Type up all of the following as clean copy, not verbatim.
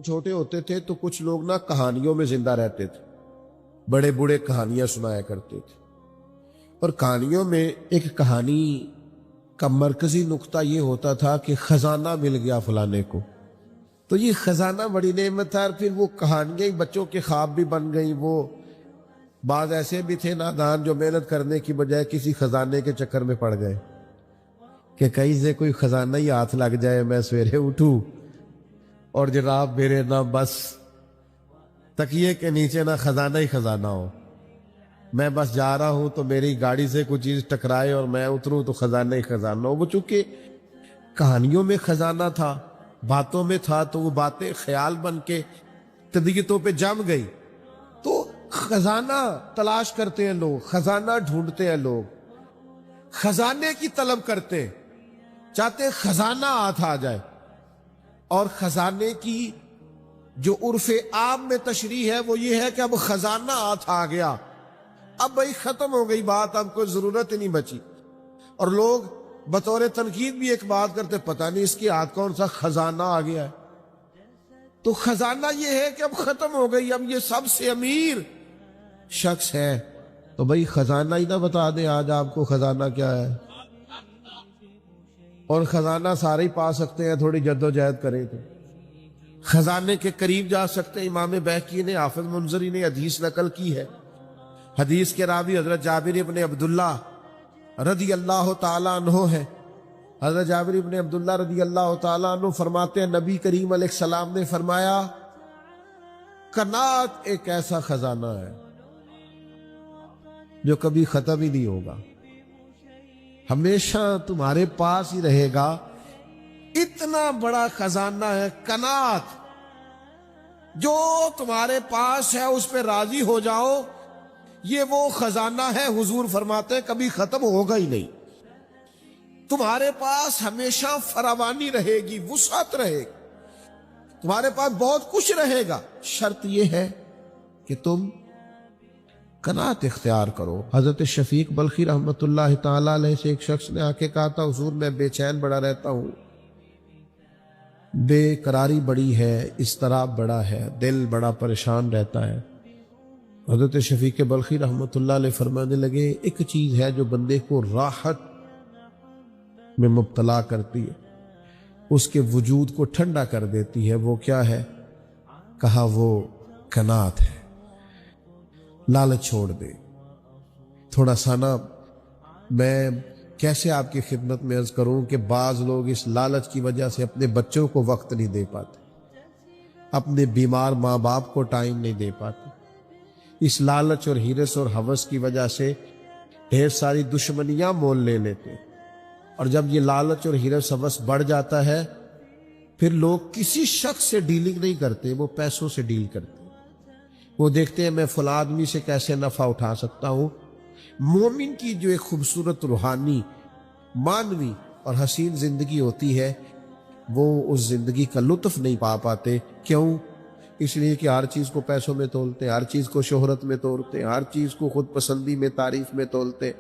چھوٹے ہوتے تھے تو کچھ لوگ نا کہانیوں میں زندہ رہتے تھے، بڑے بوڑھے کہانیاں سنایا کرتے تھے، اور کہانیوں میں ایک کہانی کا مرکزی نقطہ یہ ہوتا تھا کہ خزانہ مل گیا فلانے کو، تو یہ خزانہ بڑی نعمت تھا، اور پھر وہ کہانیاں ہی بچوں کے خواب بھی بن گئیں۔ وہ بعض ایسے بھی تھے نادان جو محنت کرنے کی بجائے کسی خزانے کے چکر میں پڑ گئے کہ کہیں سے کوئی خزانہ ہی ہاتھ لگ جائے، میں سویرے اٹھوں اور جناب میرے نہ بس تکیے کے نیچے نہ خزانہ ہی خزانہ ہو، میں بس جا رہا ہوں تو میری گاڑی سے کوئی چیز ٹکرائے اور میں اتروں تو خزانہ ہی خزانہ ہو۔ وہ چونکہ کہانیوں میں خزانہ تھا، باتوں میں تھا، تو وہ باتیں خیال بن کے طبیعتوں پہ جم گئی، تو خزانہ تلاش کرتے ہیں لوگ، خزانہ ڈھونڈتے ہیں لوگ، خزانے کی طلب کرتے ہیں، چاہتے ہیں خزانہ ہاتھ آ جائے۔ اور خزانے کی جو عرف عام میں تشریح ہے وہ یہ ہے کہ اب خزانہ ہاتھ آ گیا، اب بھائی ختم ہو گئی بات، اب کوئی ضرورت ہی نہیں بچی۔ اور لوگ بطور تنقید بھی ایک بات کرتے، پتہ نہیں اس کی ہاتھ کون سا خزانہ آ گیا ہے۔ تو خزانہ یہ ہے کہ اب ختم ہو گئی، اب یہ سب سے امیر شخص ہے، تو بھائی خزانہ ہی نہ بتا دے آج آپ کو خزانہ کیا ہے۔ اور خزانہ سارے ہی پا سکتے ہیں، تھوڑی جد و جہد کریں تو خزانے کے قریب جا سکتے ہیں۔ امام بہقی نے، حافظ منذری نے حدیث نقل کی ہے، حدیث کے راوی حضرت جابر ابن عبداللہ رضی اللہ تعالیٰ عنہ ہے۔ حضرت جابر ابن عبداللہ رضی اللہ تعالیٰ عنہ فرماتے ہیں نبی کریم علیہ السلام نے فرمایا قناعت ایک ایسا خزانہ ہے جو کبھی ختم ہی نہیں ہوگا، ہمیشہ تمہارے پاس ہی رہے گا، اتنا بڑا خزانہ ہے قناعت، جو تمہارے پاس ہے اس پہ راضی ہو جاؤ، یہ وہ خزانہ ہے، حضور فرماتے ہیں کبھی ختم ہوگا ہی نہیں، تمہارے پاس ہمیشہ فراوانی رہے گی، وسعت رہے گی، تمہارے پاس بہت کچھ رہے گا، شرط یہ ہے کہ تم قناعت اختیار کرو۔ حضرت شفیق بلخی رحمت اللہ تعالیٰ علیہ سے ایک شخص نے آ کے کہا تھا حضور میں بے چین بڑا رہتا ہوں، بے قراری بڑی ہے، اضطراب بڑا ہے، دل بڑا پریشان رہتا ہے۔ حضرت شفیق بلخی رحمت اللہ علیہ فرمانے لگے ایک چیز ہے جو بندے کو راحت میں مبتلا کرتی ہے، اس کے وجود کو ٹھنڈا کر دیتی ہے، وہ کیا ہے؟ کہا وہ قناعت ہے۔ لالچ چھوڑ دے۔ تھوڑا سا نا میں کیسے آپ کی خدمت میں عرض کروں کہ بعض لوگ اس لالچ کی وجہ سے اپنے بچوں کو وقت نہیں دے پاتے، اپنے بیمار ماں باپ کو ٹائم نہیں دے پاتے، اس لالچ اور ہرس اور ہوس کی وجہ سے ڈھیر ساری دشمنیاں مول لے لیتے، اور جب یہ لالچ اور ہرس ہوس بڑھ جاتا ہے پھر لوگ کسی شخص سے ڈیلنگ نہیں کرتے، وہ پیسوں سے ڈیل کرتے، وہ دیکھتے ہیں میں فلاں آدمی سے کیسے نفع اٹھا سکتا ہوں۔ مومن کی جو ایک خوبصورت روحانی مانوی اور حسین زندگی ہوتی ہے وہ اس زندگی کا لطف نہیں پا پاتے، کیوں؟ اس لیے کہ ہر چیز کو پیسوں میں تولتے، ہر چیز کو شہرت میں تولتے، ہر چیز کو خود پسندی میں تعریف میں تولتے۔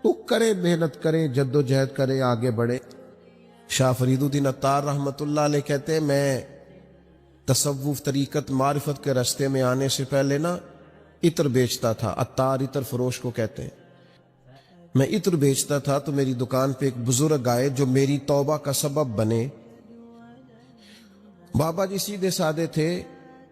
تو کریں، محنت کریں، جد و جہد کریں، آگے بڑھیں۔ شاہ فرید الدین عطار رحمت اللہ علیہ کہتے ہیں میں تصوف طریقت معرفت کے راستے میں آنے سے پہلے نا عطر بیچتا تھا، عطار عطر فروش کو کہتے ہیں۔ میں عطر بیچتا تھا تو میری دکان پہ ایک بزرگ آئے جو میری توبہ کا سبب بنے۔ بابا جی سیدھے سادے تھے،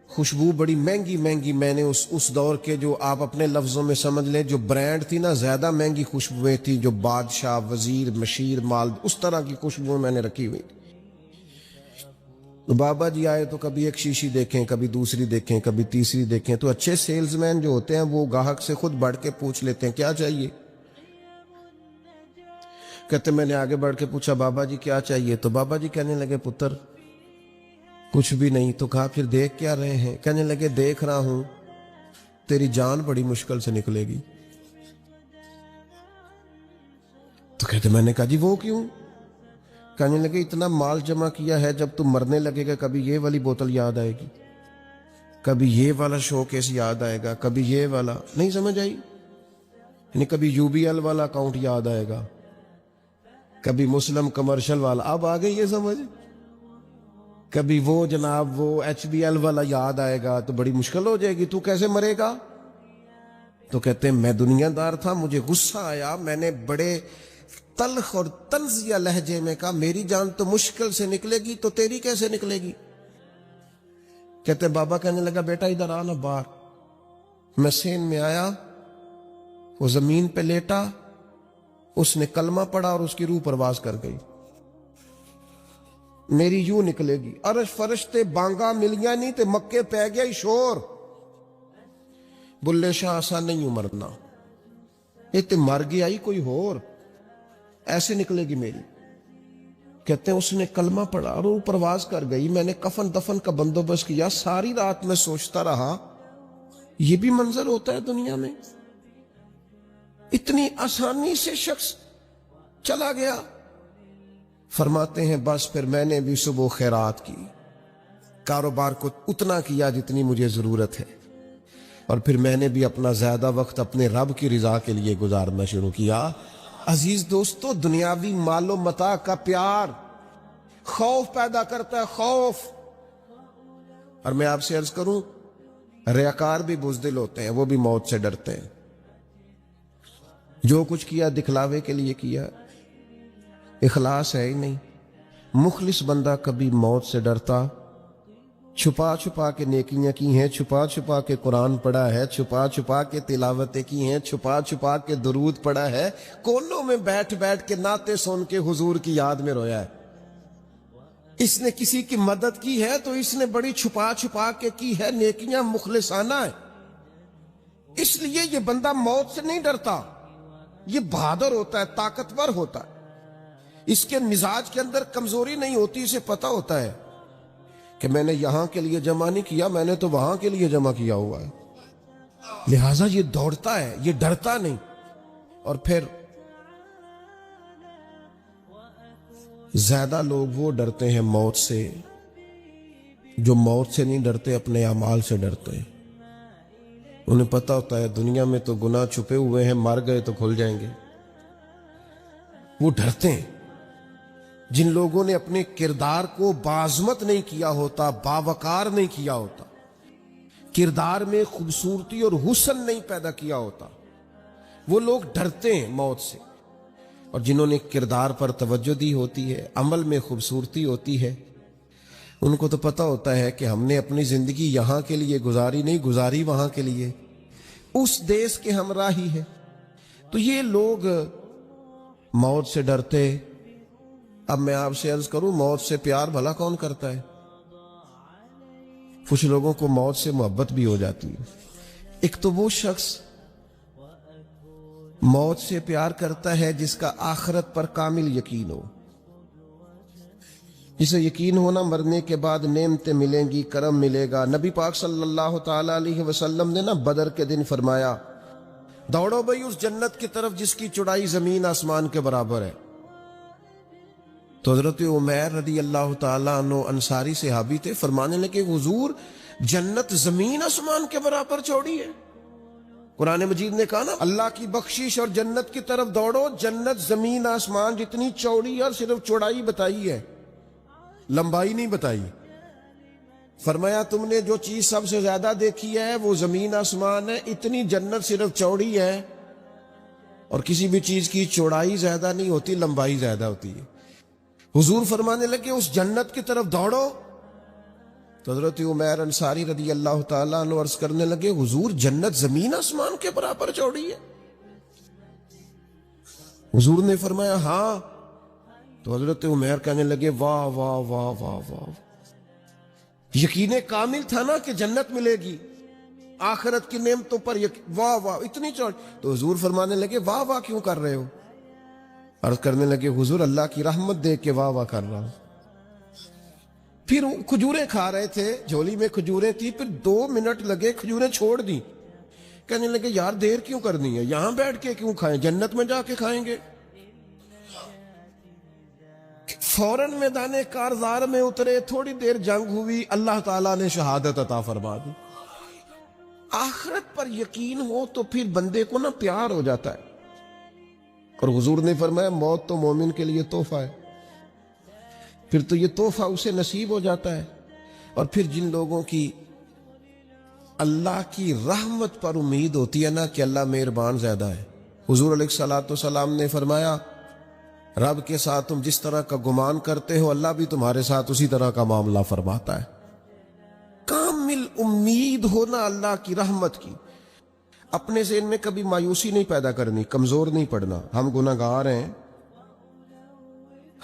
خوشبو بڑی مہنگی مہنگی، میں نے اس دور کے جو آپ اپنے لفظوں میں سمجھ لیں جو برانڈ تھی نا، زیادہ مہنگی خوشبوئیں تھی، جو بادشاہ، وزیر، مشیر، مال، اس طرح کی خوشبوئیں میں نے رکھی ہوئی تھی۔ تو بابا جی آئے تو کبھی ایک شیشی دیکھیں، کبھی دوسری دیکھیں، کبھی تیسری دیکھیں، تو اچھے سیلز مین جو ہوتے ہیں وہ گاہک سے خود بڑھ کے پوچھ لیتے ہیں کیا چاہیے۔ کہتے میں نے آگے بڑھ کے پوچھا بابا جی کیا چاہیے، تو بابا جی کہنے لگے پتر کچھ بھی نہیں۔ تو کہا پھر دیکھ کیا رہے ہیں؟ کہنے لگے دیکھ رہا ہوں تیری جان بڑی مشکل سے نکلے گی۔ تو کہتے میں نے کہا جی وہ کیوں؟ کہنے لگے اتنا مال جمع کیا ہے، جب تم مرنے لگے گا کبھی یہ والی بوتل یاد آئے گی، کبھی یہ والا شو کیس یاد آئے گا، کبھی یہ والا، نہیں سمجھ آئی؟ یعنی کبھی یو بی ایل والا اکاؤنٹ یاد آئے گا، کبھی مسلم کمرشل والا، اب آ گئی یہ سمجھ؟ کبھی وہ جناب وہ HBL والا یاد آئے گا تو بڑی مشکل ہو جائے گی، تو کیسے مرے گا؟ تو کہتے ہیں میں دنیا دار تھا، مجھے غصہ آیا، میں نے بڑے تلخ اور طنزیہ لہجے میں کہا میری جان تو مشکل سے نکلے گی تو تیری کیسے نکلے گی؟ کہتے بابا کہنے لگا بیٹا ادھر آنا باہر۔ میں سین میں آیا، وہ زمین پہ لیٹا، اس نے کلمہ پڑھا اور اس کی روح پرواز کر گئی۔ میری یوں نکلے گی، عرش فرشتے بانگا ملیاں نہیں تے مکے پہ گیا شور، بلے شاہ آسان نہیں مرنا، یہ تے مر گیا ہی کوئی ہور، ایسے نکلے گی میری۔ کہتے ہیں اس نے کلمہ پڑھا اور وہ پرواز کر گئی۔ میں نے کفن دفن کا بندوبست کیا، ساری رات میں سوچتا رہا یہ بھی منظر ہوتا ہے دنیا میں، اتنی آسانی سے شخص چلا گیا۔ فرماتے ہیں بس پھر میں نے بھی صبح خیرات کی، کاروبار کو اتنا کیا جتنی مجھے ضرورت ہے، اور پھر میں نے بھی اپنا زیادہ وقت اپنے رب کی رضا کے لیے گزارنا شروع کیا۔ عزیز دوستو، دنیاوی مال و متاع کا پیار خوف پیدا کرتا ہے، خوف۔ اور میں آپ سے عرض کروں، ریاکار بھی بزدل ہوتے ہیں، وہ بھی موت سے ڈرتے ہیں۔ جو کچھ کیا دکھلاوے کے لیے کیا، اخلاص ہے ہی نہیں۔ مخلص بندہ کبھی موت سے ڈرتا، چھپا چھپا کے نیکیاں کی ہیں، چھپا چھپا کے قرآن پڑھا ہے، چھپا چھپا کے تلاوتیں کی ہیں، چھپا چھپا کے درود پڑھا ہے، کونوں میں بیٹھ بیٹھ کے نعتیں سن کے حضور کی یاد میں رویا ہے۔ اس نے کسی کی مدد کی ہے تو اس نے بڑی چھپا چھپا کے کی ہے، نیکیاں مخلصانہ ہے۔ اس لیے یہ بندہ موت سے نہیں ڈرتا، یہ بہادر ہوتا ہے، طاقتور ہوتا ہے، اس کے مزاج کے اندر کمزوری نہیں ہوتی، اسے پتہ ہوتا ہے کہ میں نے یہاں کے لیے جمع نہیں کیا، میں نے تو وہاں کے لیے جمع کیا ہوا ہے، لہٰذا یہ دوڑتا ہے، یہ ڈرتا نہیں۔ اور پھر زیادہ لوگ وہ ڈرتے ہیں موت سے جو موت سے نہیں ڈرتے، اپنے اعمال سے ڈرتے ہیں۔ انہیں پتہ ہوتا ہے دنیا میں تو گناہ چھپے ہوئے ہیں، مر گئے تو کھل جائیں گے، وہ ڈرتے ہیں۔ جن لوگوں نے اپنے کردار کو بعظمت نہیں کیا ہوتا، باوقار نہیں کیا ہوتا، کردار میں خوبصورتی اور حسن نہیں پیدا کیا ہوتا، وہ لوگ ڈرتے ہیں موت سے۔ اور جنہوں نے کردار پر توجہ دی ہوتی ہے، عمل میں خوبصورتی ہوتی ہے، ان کو تو پتہ ہوتا ہے کہ ہم نے اپنی زندگی یہاں کے لیے گزاری نہیں، گزاری وہاں کے لیے، اس دیس کے ہمراہی ہے۔ تو یہ لوگ موت سے ڈرتے۔ اب میں آپ سے عرض کروں، موت سے پیار بھلا کون کرتا ہے؟ کچھ لوگوں کو موت سے محبت بھی ہو جاتی ہے۔ ایک تو وہ شخص موت سے پیار کرتا ہے جس کا آخرت پر کامل یقین ہو، جسے یقین ہونا مرنے کے بعد نعمتیں ملیں گی، کرم ملے گا۔ نبی پاک صلی اللہ تعالی علیہ وسلم نے بدر کے دن فرمایا دوڑو بھائی اس جنت کی طرف جس کی چوڑائی زمین آسمان کے برابر ہے۔ تو حضرت عمیر رضی اللہ تعالیٰ عنہ انصاری صحابی تھے، فرمانے لگے حضور جنت زمین آسمان کے برابر چوڑی ہے؟ قرآن مجید نے کہا نا اللہ کی بخشش اور جنت کی طرف دوڑو، جنت زمین آسمان جتنی چوڑی ہے، اور صرف چوڑائی بتائی ہے، لمبائی نہیں بتائی۔ فرمایا تم نے جو چیز سب سے زیادہ دیکھی ہے وہ زمین آسمان ہے، اتنی جنت صرف چوڑی ہے، اور کسی بھی چیز کی چوڑائی زیادہ نہیں ہوتی، لمبائی زیادہ ہوتی ہے۔ حضور فرمانے لگے اس جنت کی طرف دوڑو۔ تو حضرت عمیر انصاری رضی اللہ تعالیٰ عنہ عرض کرنے لگے حضور جنت زمین آسمان کے برابر چوڑی ہے؟ حضور نے فرمایا ہاں۔ تو حضرت عمیر کہنے لگے واہ واہ واہ واہ واہ، یقین کامل تھا نا کہ جنت ملے گی، آخرت کی نعمتوں پر واہ واہ اتنی چوڑی۔ تو حضور فرمانے لگے واہ واہ کیوں کر رہے ہو؟ عرض کرنے لگے حضور اللہ کی رحمت دیکھ کے واہ واہ کر رہا ہوں۔ پھر کھجوریں کھا رہے تھے، جھولی میں کھجوریں تھی، پھر 2 منٹ لگے کھجوریں چھوڑ دی، کہنے لگے یار دیر کیوں کرنی ہے، یہاں بیٹھ کے کیوں کھائیں، جنت میں جا کے کھائیں گے۔ فوراً میدان کارزار میں اترے، تھوڑی دیر جنگ ہوئی، اللہ تعالیٰ نے شہادت عطا فرما دی۔ آخرت پر یقین ہو تو پھر بندے کو نا پیار ہو جاتا ہے۔ اور حضور نے فرمایا موت تو مومن کے لیے تحفہ ہے، پھر تو یہ تحفہ اسے نصیب ہو جاتا ہے۔ اور پھر جن لوگوں کی اللہ کی رحمت پر امید ہوتی ہے نا کہ اللہ مہربان زیادہ ہے، حضور علیہ الصلوۃ والسلام نے فرمایا رب کے ساتھ تم جس طرح کا گمان کرتے ہو اللہ بھی تمہارے ساتھ اسی طرح کا معاملہ فرماتا ہے۔ کامل امید ہونا اللہ کی رحمت کی، اپنے ذہن میں کبھی مایوسی نہیں پیدا کرنی، کمزور نہیں پڑنا۔ ہم گناہ گار ہیں،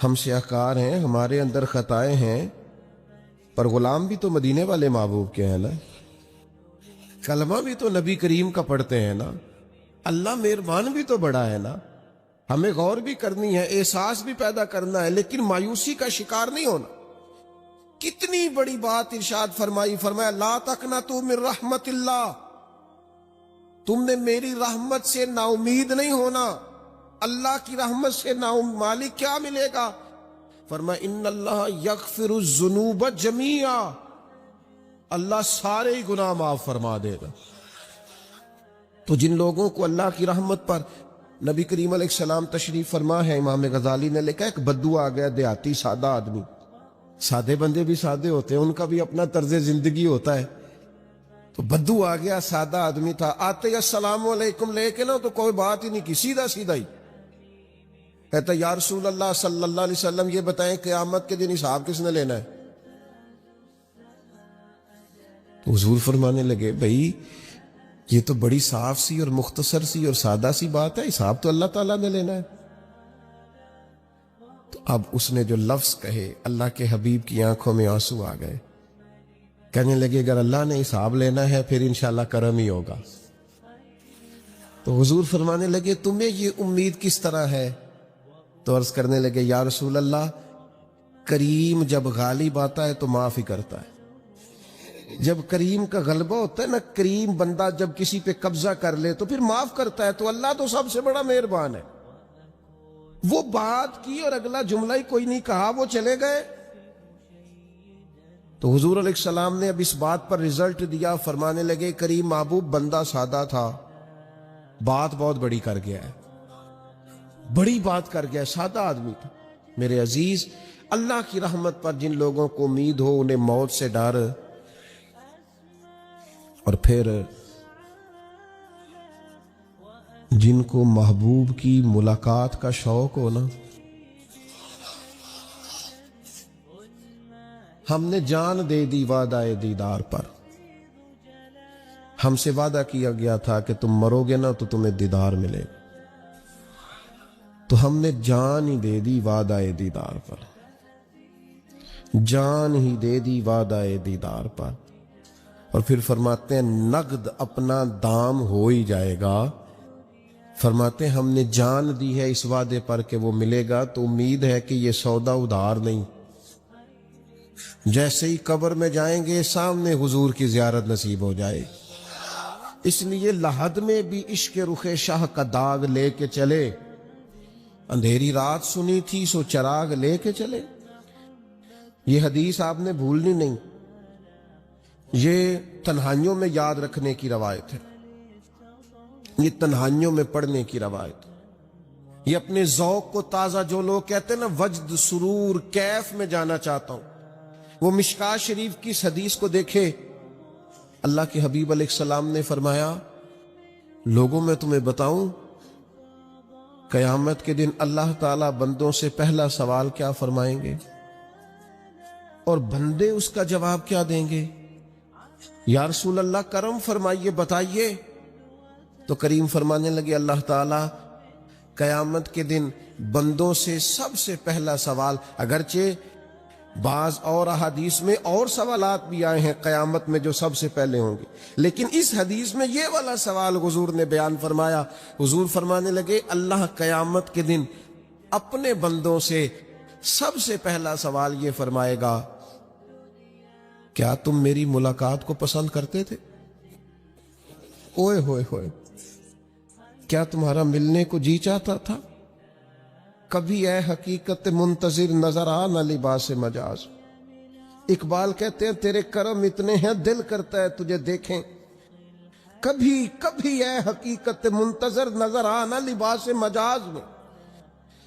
ہم سیاہکار ہیں، ہمارے اندر خطائیں ہیں، پر غلام بھی تو مدینے والے محبوب کے ہیں نا، کلمہ بھی تو نبی کریم کا پڑھتے ہیں نا، اللہ مہربان بھی تو بڑا ہے نا۔ ہمیں غور بھی کرنی ہے، احساس بھی پیدا کرنا ہے، لیکن مایوسی کا شکار نہیں ہونا۔ کتنی بڑی بات ارشاد فرمائی، فرمایا لا تقنطوا من رحمت اللہ، تم نے میری رحمت سے نا امید نہیں ہونا۔ اللہ کی رحمت سے نا مالک کیا ملے گا؟ فرمایا ان اللہ یغفر الذنوب جمیعا، اللہ سارے ہی گناہ معاف فرما دے گا۔ تو جن لوگوں کو اللہ کی رحمت پر نبی کریم علیہ السلام تشریف فرما ہے، امام غزالی نے لکھا ایک بدو آ گیا، دیہاتی سادہ آدمی، سادے بندے بھی سادے ہوتے ہیں، ان کا بھی اپنا طرز زندگی ہوتا ہے۔ تو بدو آ گیا، سادہ آدمی تھا، آتے ہی السلام علیکم لے کے نا تو کوئی بات ہی نہیں کی، سیدھا سیدھا ہی کہتا یا رسول اللہ صلی اللہ علیہ وسلم یہ بتائیں قیامت کے دن حساب کس نے لینا ہے؟ تو حضور فرمانے لگے بھائی یہ تو بڑی صاف سی اور مختصر سی اور سادہ سی بات ہے، حساب تو اللہ تعالیٰ نے لینا ہے۔ تو اب اس نے جو لفظ کہے اللہ کے حبیب کی آنکھوں میں آنسو آ گئے، کہنے لگے اگر اللہ نے حساب لینا ہے پھر انشاءاللہ کرم ہی ہوگا۔ تو حضور فرمانے لگے تمہیں یہ امید کس طرح ہے؟ تو عرض کرنے لگے یا رسول اللہ کریم جب غالب آتا ہے تو معاف ہی کرتا ہے۔ جب کریم کا غلبہ ہوتا ہے نا، کریم بندہ جب کسی پہ قبضہ کر لے تو پھر معاف کرتا ہے، تو اللہ تو سب سے بڑا مہربان ہے۔ وہ بات کی اور اگلا جملہ ہی کوئی نہیں کہا، وہ چلے گئے۔ تو حضور علیہ السلام نے اب اس بات پر رزلٹ دیا، فرمانے لگے کریم محبوب بندہ سادہ تھا، بات بہت بڑی کر گیا ہے، بڑی بات کر گیا، سادہ آدمی تھا۔ میرے عزیز، اللہ کی رحمت پر جن لوگوں کو امید ہو انہیں موت سے ڈر، اور پھر جن کو محبوب کی ملاقات کا شوق ہو نا، ہم نے جان دے دی وعدہ دیدار پر، ہم سے وعدہ کیا گیا تھا کہ تم مرو گے نا تو تمہیں دیدار ملے گا، تو ہم نے جان ہی دے دی وعدہ دیدار پر، جان ہی دے دی وعدہ دیدار پر۔ اور پھر فرماتے ہیں نقد اپنا دام ہو ہی جائے گا، فرماتے ہیں ہم نے جان دی ہے اس وعدے پر کہ وہ ملے گا، تو امید ہے کہ یہ سودا ادھار نہیں۔ جیسے ہی قبر میں جائیں گے سامنے حضور کی زیارت نصیب ہو جائے، اس لیے لحد میں بھی عشق رخ شاہ کا داغ لے کے چلے، اندھیری رات سنی تھی سو چراغ لے کے چلے۔ یہ حدیث آپ نے بھولنی نہیں، یہ تنہائیوں میں یاد رکھنے کی روایت ہے، یہ تنہائیوں میں پڑھنے کی روایت ہے۔ یہ اپنے ذوق کو تازہ، جو لوگ کہتے ہیں نا وجد سرور کیف میں جانا چاہتا ہوں، وہ مشکات شریف کی اس حدیث کو دیکھے۔ اللہ کے حبیب علیہ السلام نے فرمایا لوگوں میں تمہیں بتاؤں قیامت کے دن اللہ تعالیٰ بندوں سے پہلا سوال کیا فرمائیں گے اور بندے اس کا جواب کیا دیں گے؟ یا رسول اللہ کرم فرمائیے، بتائیے۔ تو کریم فرمانے لگے اللہ تعالیٰ قیامت کے دن بندوں سے سب سے پہلا سوال، اگرچہ بعض اور احادیث میں اور سوالات بھی آئے ہیں قیامت میں جو سب سے پہلے ہوں گے، لیکن اس حدیث میں یہ والا سوال حضور نے بیان فرمایا۔ حضور فرمانے لگے اللہ قیامت کے دن اپنے بندوں سے سب سے پہلا سوال یہ فرمائے گا کیا تم میری ملاقات کو پسند کرتے تھے؟ اوئے ہوئے ہوئے، کیا تمہارا ملنے کو جی چاہتا تھا؟ کبھی اے حقیقت منتظر نظر آ نہ لباس مجاز۔ اقبال کہتے ہیں تیرے کرم اتنے ہیں دل کرتا ہے تجھے دیکھیں، کبھی کبھی اے حقیقت منتظر نظر آ نہ لباس مجاز میں۔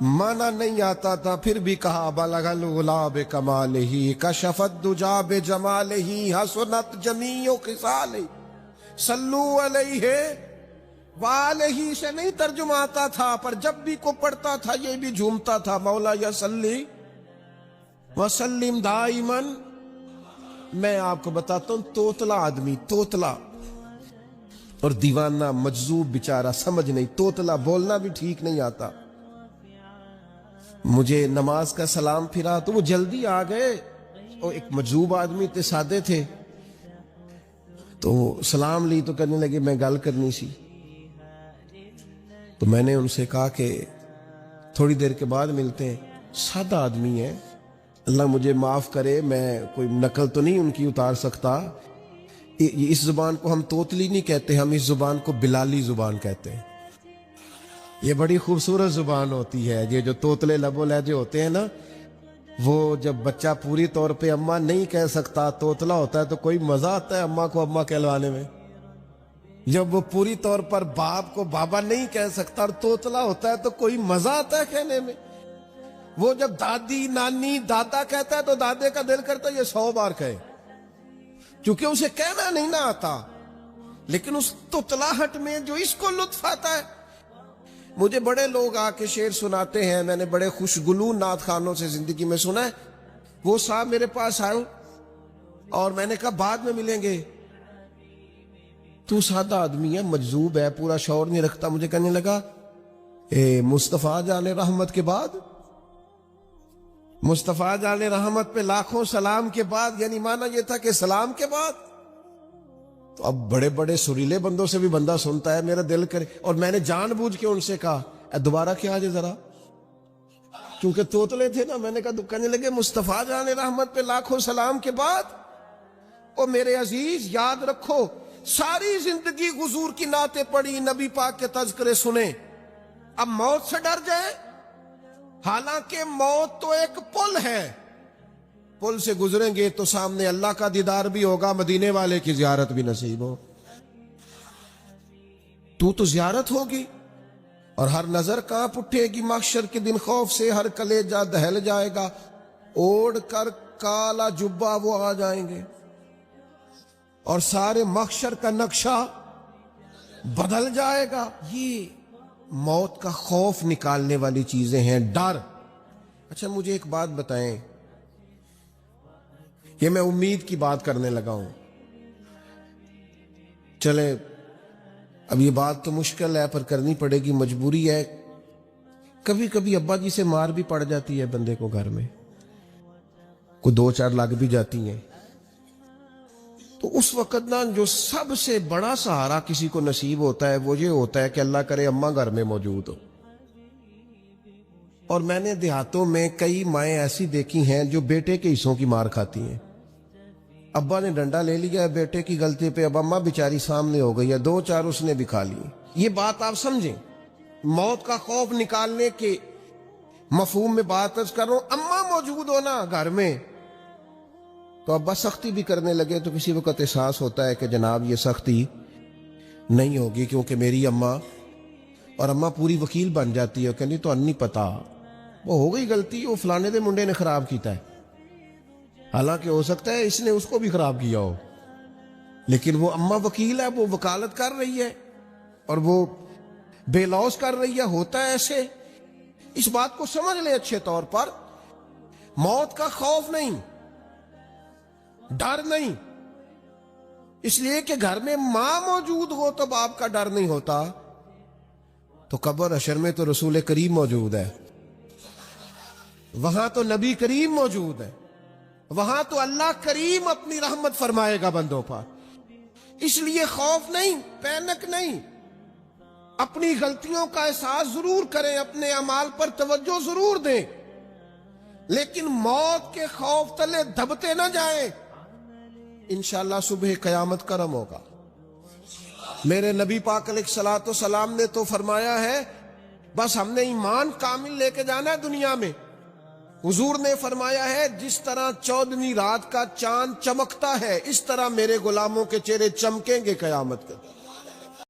مانا نہیں آتا تھا پھر بھی کہا بلغ العلا بکمالہ کشفت دجا بجمالہ حسنت جمیع خصالہ صلو علیہ والہ سے نہیں ترجمہ آتا تھا، پر جب بھی کو پڑھتا تھا یہ بھی جھومتا تھا، مولا یا صلی وسلم دائما۔ میں آپ کو بتاتا ہوں، توتلا آدمی، توتلا اور دیوانہ مجذوب بیچارہ، سمجھ نہیں، توتلا بولنا بھی ٹھیک نہیں آتا۔ مجھے نماز کا سلام پھرا تو وہ جلدی آ گئے، اور ایک مجذوب آدمی تھے، سادے تھے، تو سلام لی تو کرنے لگے میں گل کرنی سی، تو میں نے ان سے کہا کہ تھوڑی دیر کے بعد ملتے ہیں۔ سادہ آدمی ہے، اللہ مجھے معاف کرے، میں کوئی نقل تو نہیں ان کی اتار سکتا، اس زبان کو ہم توتلی نہیں کہتے، ہم اس زبان کو بلالی زبان کہتے ہیں۔ یہ بڑی خوبصورت زبان ہوتی ہے، یہ جو توتلے لب و لہجے ہوتے ہیں نا، وہ جب بچہ پوری طور پہ اماں نہیں کہہ سکتا، توتلا ہوتا ہے، تو کوئی مزہ آتا ہے اماں کو اماں کہلوانے میں۔ جب وہ پوری طور پر باپ کو بابا نہیں کہہ سکتا اور توتلا ہوتا ہے تو کوئی مزہ آتا ہے کہنے میں۔ وہ جب دادی، نانی، دادا کہتا ہے تو دادے کا دل کرتا ہے یہ 100 بار کہے، کیونکہ اسے کہنا نہیں نہ آتا، لیکن اس توتلاہٹ میں جو اس کو لطف آتا ہے۔ مجھے بڑے لوگ آ کے شعر سناتے ہیں، میں نے بڑے خوشگلو نعت خوانوں سے زندگی میں سنا ہے۔ وہ صاحب میرے پاس آئے اور میں نے کہا بعد میں ملیں گے، تو سادہ آدمی ہے، مجذوب ہے، پورا شعور نہیں رکھتا۔ مجھے کہنے لگا مصطفیٰ جان رحمت کے بعد، مصطفیٰ جان رحمت پہ لاکھوں سلام کے بعد، یعنی مانا یہ تھا کہ سلام کے بعد۔ تو اب بڑے بڑے سریلے بندوں سے بھی بندہ سنتا ہے، میرا دل کرے، اور میں نے جان بوجھ کے ان سے کہا دوبارہ کیا جائے ذرا، کیونکہ توتلے تھے نا۔ میں نے کہا، کہنے لگے مصطفیٰ جان رحمت پہ لاکھوں سلام کے بعد، اور میرے عزیز یاد رکھو، ساری زندگی حضور کی نعتیں پڑھی، نبی پاک کے تذکرے سنے، اب موت سے ڈر جائے؟ حالانکہ موت تو ایک پل ہے، پل سے گزریں گے تو سامنے اللہ کا دیدار بھی ہوگا، مدینے والے کی زیارت بھی نصیب ہو۔ تو زیارت ہوگی، اور ہر نظر کانپ اٹھے گی محشر کے دن خوف سے، ہر کلیجہ دہل جائے گا، اوڑھ کر کالا جبہ وہ آ جائیں گے، اور سارے محشر کا نقشہ بدل جائے گا۔ یہ موت کا خوف نکالنے والی چیزیں ہیں، ڈر۔ اچھا مجھے ایک بات بتائیں، یہ میں امید کی بات کرنے لگا ہوں، چلیں اب یہ بات تو مشکل ہے پر کرنی پڑے گی، مجبوری ہے۔ کبھی کبھی ابا جی سے مار بھی پڑ جاتی ہے بندے کو، گھر میں کوئی 2-4 لگ بھی جاتی ہیں، تو اس وقت نا جو سب سے بڑا سہارا کسی کو نصیب ہوتا ہے وہ یہ ہوتا ہے کہ اللہ کرے اماں گھر میں موجود ہو۔ اور میں نے دیہاتوں میں کئی مائیں ایسی دیکھی ہیں جو بیٹے کے حصوں کی مار کھاتی ہیں۔ ابا نے ڈنڈا لے لیا ہے بیٹے کی غلطی پہ، اب اماں بیچاری سامنے ہو گئی ہے، 2-4 اس نے بھی کھا لی۔ یہ بات آپ سمجھیں، موت کا خوف نکالنے کے مفہوم میں بات کر رہا ہوں۔ اماں موجود ہونا گھر میں تو ابا سختی بھی کرنے لگے تو کسی وقت احساس ہوتا ہے کہ جناب یہ سختی نہیں ہوگی، کیونکہ میری اماں، اور اماں پوری وکیل بن جاتی ہے، کہنی تو نہیں پتا، وہ ہو گئی غلطی، وہ فلانے دے منڈے نے خراب کیتا ہے، حالانکہ ہو سکتا ہے اس نے اس کو بھی خراب کیا ہو، لیکن وہ اماں وکیل ہے، وہ وکالت کر رہی ہے اور وہ بے لوث کر رہی ہے۔ ہوتا ہے ایسے، اس بات کو سمجھ لیں اچھے طور پر، موت کا خوف نہیں، ڈر نہیں، اس لیے کہ گھر میں ماں موجود ہو تو باپ کا ڈر نہیں ہوتا، تو قبر حشر میں تو رسول کریم موجود ہے، وہاں تو نبی کریم موجود ہے، وہاں تو اللہ کریم اپنی رحمت فرمائے گا بندوں پر۔ اس لیے خوف نہیں، پینک نہیں، اپنی غلطیوں کا احساس ضرور کریں، اپنے اعمال پر توجہ ضرور دیں، لیکن موت کے خوف تلے دبتے نہ جائیں۔ انشاءاللہ صبح قیامت کرم ہوگا۔ میرے نبی پاک علیہ الصلوۃ والسلام نے تو فرمایا ہے، بس ہم نے ایمان کامل لے کے جانا ہے دنیا میں۔ حضور نے فرمایا ہے، جس طرح 14ویں رات کا چاند چمکتا ہے اس طرح میرے غلاموں کے چہرے چمکیں گے قیامت کے۔